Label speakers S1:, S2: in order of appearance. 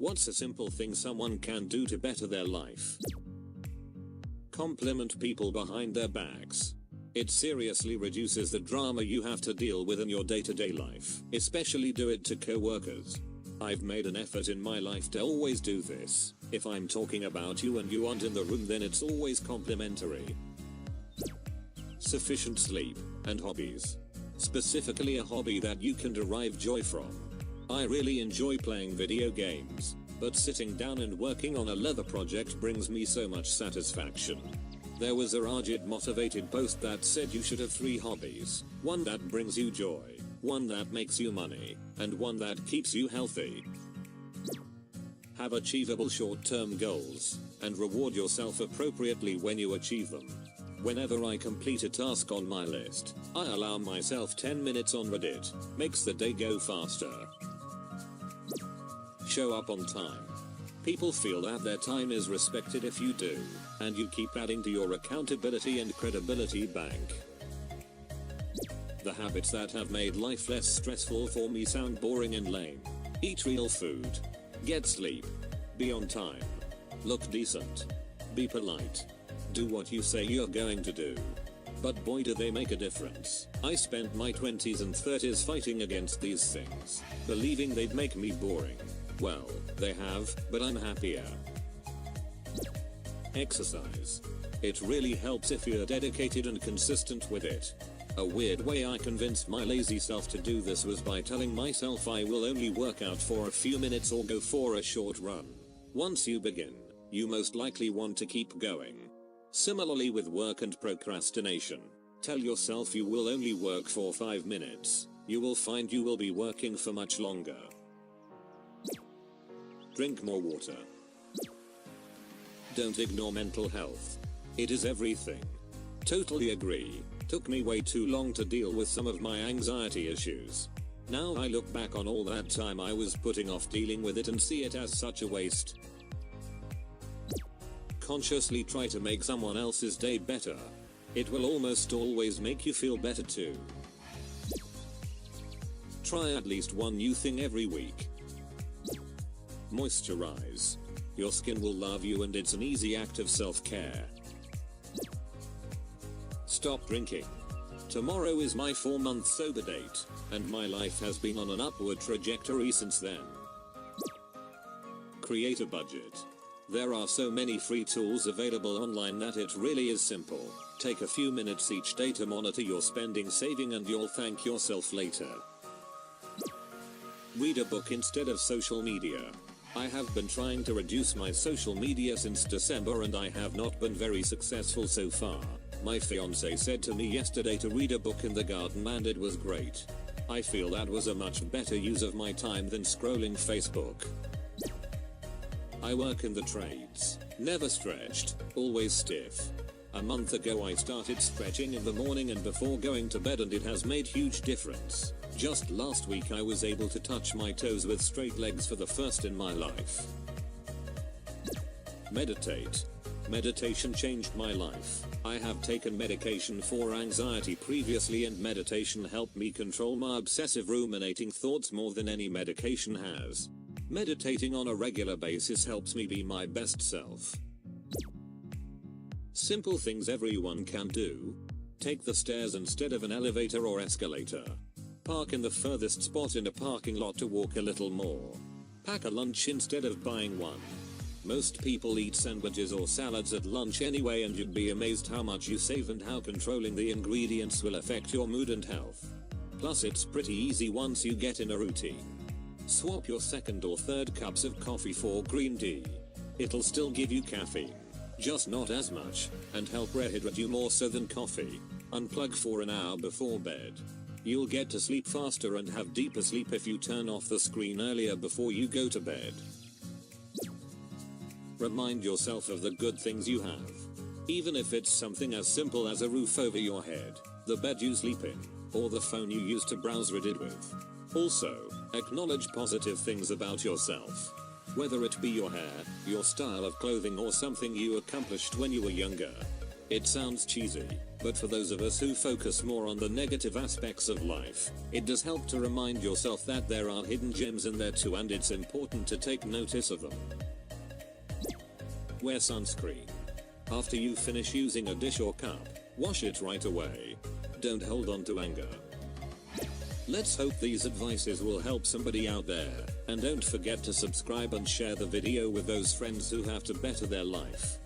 S1: What's a simple thing someone can do to better their life? Compliment people behind their backs. It seriously reduces the drama you have to deal with in your day-to-day life. Especially do it to co-workers. I've made an effort in my life to always do this. If I'm talking about you and you aren't in the room, then it's always complimentary. Sufficient sleep and hobbies. Specifically a hobby that you can derive joy from. I really enjoy playing video games, but sitting down and working on a leather project brings me so much satisfaction. There was a Rajit motivated post that said you should have 3 hobbies, one that brings you joy, one that makes you money, and one that keeps you healthy. Have achievable short-term goals, and reward yourself appropriately when you achieve them. Whenever I complete a task on my list, I allow myself 10 minutes on Reddit, makes the day go faster. Show up on time. People feel that their time is respected if you do, and you keep adding to your accountability and credibility bank. The habits that have made life less stressful for me sound boring and lame. Eat real food. Get sleep. Be on time. Look decent. Be polite. Do what you say you're going to do. But boy, do they make a difference. I spent my 20s and 30s fighting against these things, believing they'd make me boring. Well, they have, but I'm happier. Exercise. It really helps if you're dedicated and consistent with it. A weird way I convinced my lazy self to do this was by telling myself I will only work out for a few minutes or go for a short run. Once you begin, you most likely want to keep going. Similarly with work and procrastination. Tell yourself you will only work for 5 minutes. You will find you will be working for much longer. Drink more water. Don't ignore mental health. It is everything. Totally agree. Took me way too long to deal with some of my anxiety issues. Now I look back on all that time I was putting off dealing with it and see it as such a waste. Consciously try to make someone else's day better. It will almost always make you feel better too. Try at least one new thing every week. Moisturize. Your skin will love you and it's an easy act of self-care. Stop drinking. Tomorrow is my 4-month sober date, and my life has been on an upward trajectory since then. Create a budget. There are so many free tools available online that it really is simple. Take a few minutes each day to monitor your spending, saving, and you'll thank yourself later. Read a book instead of social media. I have been trying to reduce my social media since December and I have not been very successful so far. My fiance said to me yesterday to read a book in the garden and it was great. I feel that was a much better use of my time than scrolling Facebook. I work in the trades. Never stretched, always stiff. A month ago I started stretching in the morning and before going to bed and it has made huge difference. Just last week I was able to touch my toes with straight legs for the first in my life. Meditate. Meditation changed my life. I have taken medication for anxiety previously and meditation helped me control my obsessive ruminating thoughts more than any medication has. Meditating on a regular basis helps me be my best self. Simple things everyone can do. Take the stairs instead of an elevator or escalator. Park in the furthest spot in a parking lot to walk a little more. Pack a lunch instead of buying one. Most people eat sandwiches or salads at lunch anyway and you'd be amazed how much you save and how controlling the ingredients will affect your mood and health. Plus it's pretty easy once you get in a routine. Swap your second or third cups of coffee for green tea. It'll still give you caffeine, just not as much, and help rehydrate you more so than coffee. Unplug for an hour before bed. You'll get to sleep faster and have deeper sleep if you turn off the screen earlier before you go to bed. Remind yourself of the good things you have. Even if it's something as simple as a roof over your head, the bed you sleep in, or the phone you use to browse Reddit with. Also, acknowledge positive things about yourself. Whether it be your hair, your style of clothing or something you accomplished when you were younger. It sounds cheesy, But for those of us who focus more on the negative aspects of life, it does help to remind yourself that there are hidden gems in there too, and it's important to take notice of them. Wear sunscreen. After you finish using a dish or cup, wash it right away. Don't hold on to anger. Let's hope these advices will help somebody out there, and don't forget to subscribe and share the video with those friends who have to better their life.